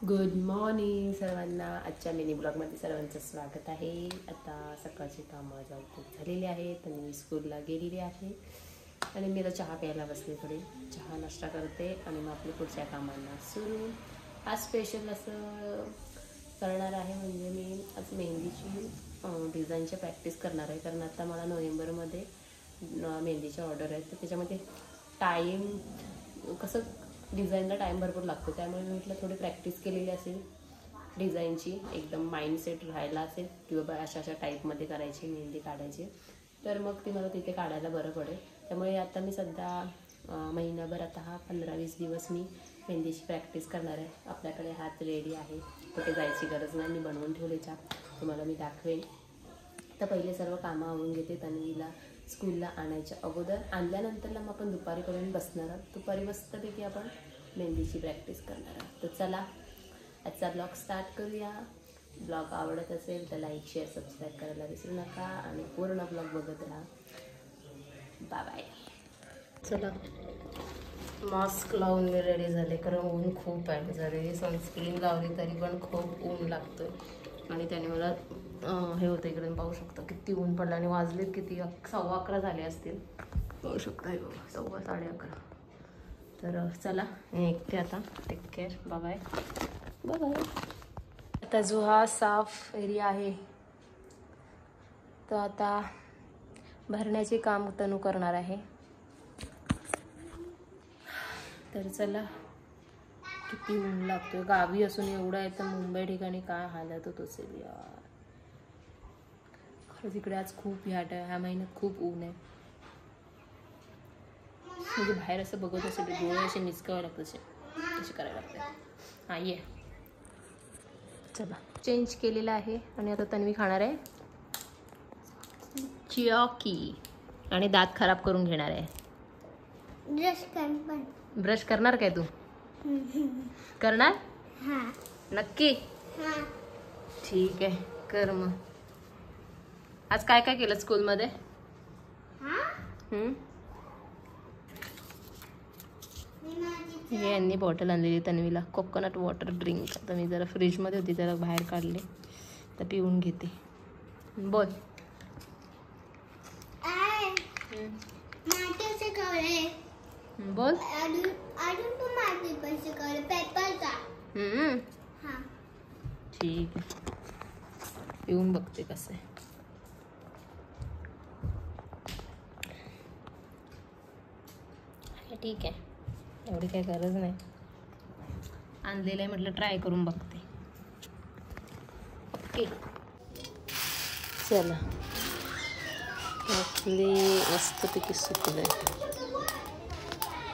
Good morning सर्वांना. आजच्या mini ब्लॉगमध्ये सर्वांचं स्वागत आहे. आता सकाळची कामं झालेली आहेत आणि स्कूलला गेलेली आहे आणि मी आता चहा प्यायला बसले. थोडी चहा नाश्ता करते आणि मग आपल्या पुढच्या कामांना सुरू. आज स्पेशल असं करणार आहे म्हणजे मी आज मेहंदीची डिझाईनची प्रॅक्टिस करणार आहे. कारण आता मला नोव्हेंबरमध्ये मेहंदीच्या ऑर्डर आहेत, तर त्याच्यामध्ये टाईम कसं डिझाईनला टाईम भरपूर लागतो, त्यामुळे मी म्हटलं थोडी प्रॅक्टिस केलेली असेल डिझाईनची, एकदम माइंडसेट राहायला असेल किंवा बा अशा टाईपमध्ये करायची मेहंदी काढायची, तर मग ती मला तिथे काढायला बरं पडेल. त्यामुळे आता मी सध्या महिनाभर आता हा 15-20 दिवस मी मेहंदीची प्रॅक्टिस करणार आहे. आपल्याकडे हात रेडी आहे, कुठे जायची गरज नाही. मी बनवून ठेवले छाप, तुम्हाला मी दाखवेन. तर पहिले सर्व कामं आवरून घेते. तन्वीला स्कूलला आणायच्या अगोदर, आणल्यानंतरला मग आपण दुपारी करून बसणार आहोत. दुपारी मस्तपैकी आपण मेहंदीची प्रॅक्टिस करणार आहोत. तर चला आजचा ब्लॉग स्टार्ट करूया. ब्लॉग आवडत असेल तर लाईक, शेअर, सबस्क्राईब करायला विसरू नका आणि पूर्ण ब्लॉग बघत राहा. Bye bye. चला, मास्क लावून मी रेडी झाले, कारण ऊन खूप आहे. जरी सनस्क्रीन लावली तरी पण खूप ऊन लागतं आणि त्याने मला हे होतं. इकडे पाहू शकता किती ऊन पडलं आणि वाजलेत किती, 11:15 झाले असतील. पाहू शकता हे बघा, 11:15. तर चला मी ऐकते आता. Take care. Bye bye bye. आता जो हा साफ एरिया आहे तो आता भरण्याचे काम तनू करणार आहे. तर चला, किती ऊन लागतोय. गावी असून एवढं आहे तर मुंबई ठिकाणी काय हालत होत असेल यार. खरंच इकडे आज खूप ह्या महिन्यात खूप ऊन आहे. म्हणजे बाहेर असं बघत असेल डोळे असे निचकावे लागतात, असे करायला लागते. हां ये. चला, चेंज केलेला आहे आणि आता तन्वी खाणार आहे चिॉकी आणि दात खराब करून घेणार आहे. ब्रश करणार काय तू? करणार? नक्की? ठीक आहे, कर मग. आज काय काय केलं स्कूलमध्ये? हे यांनी बॉटल आणलेली तन्वीला, कोकोनट वॉटर ड्रिंक. आता मी जरा फ्रीजमध्ये होती, जरा बाहेर काढले तर पिऊन घेते. बोल. बोल. ठीक आहे, पिऊन बघते कसं आहे. ठीक आहे, एवढी काही गरज नाही. आणलेलं आहे म्हटलं ट्राय करून बघते. ओके चला, आपली मस्तपैकी सुकलं आहे.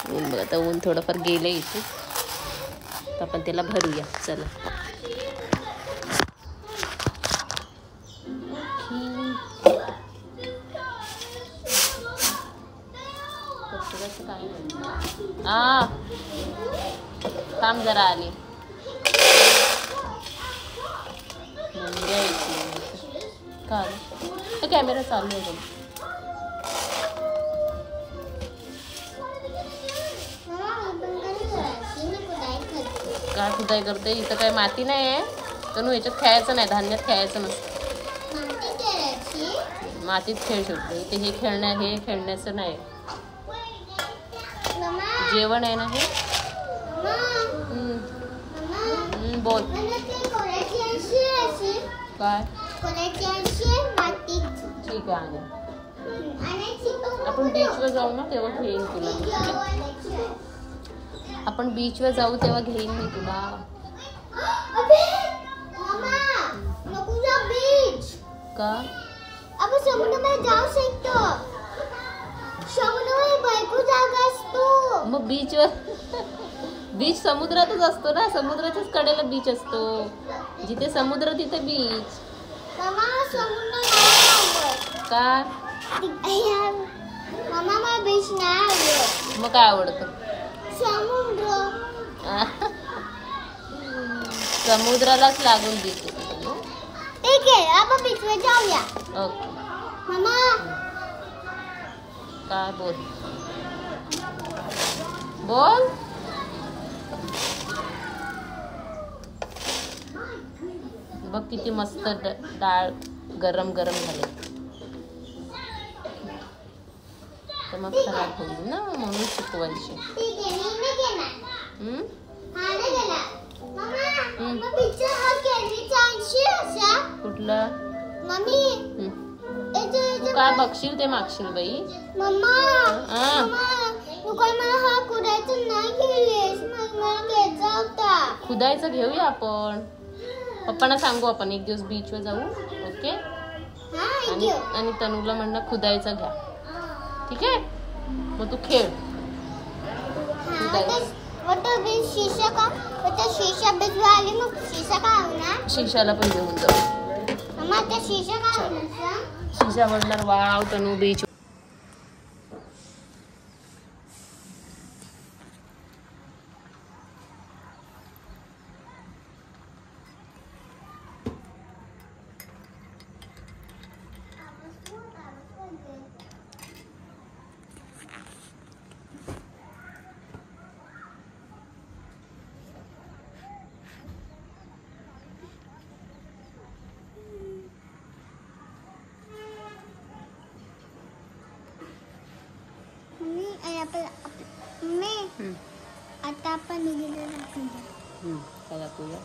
ऊन बघा, आता ऊन थोडंफार गेलं इथे, तर आपण त्याला भरूया. चला, हा काम जरा आली. का कॅमेरा चालू आहे. काय खुदाई करते इथं? काय माती नाही आहे तर याच्यात खेळायचं नाही, धान्यात खेळायचं नसतं. मातीत खेळ शकतो इथे. हे खेळण्याचं नाही, जेवण आहे ना हे. बोल काय? ठीक आहे, आपण बीचवर जाऊ ना तेव्हा घेईन तुला. आपण बीचवर जाऊ तेव्हा घेईन मी तुला. का? आपण समुद्रामध्ये जाऊ शकतो. समुद्रामध्ये भरपूर जागा असतो. मग बीच समुद्रातच असतो ना, समुद्राच्याच कडेला बीच असतो. जिथे समुद्र तिथे बीच. मामा समुद्र नाही का? मामा मला बीच नाही आवडत. मग काय आवडतं? समुद्र. समुद्रालाच लागून बीच. ठीक आहे, आपण बीचवर जाऊया. ओके. मामा काय? बोल बोल. बघ किती मस्त डाळ गरम गरम झाले. तर मग खराब होईल ना, म्हणून सुकवायची. कुठलं तू काय बघशील ते मागशील बाई. खुदायचं घेऊया आपण. पप्पांना सांगू आपण एक दिवस बीचवर जाऊ. ओके. आणि तनूला म्हणणं खुदायचं घ्या. ठीक आहे. मग तू खेळ. शीशाला पण घेऊन जाऊ. शीशा म्हणणार वाव तनू बीच. आता आपण काय दाखवूया.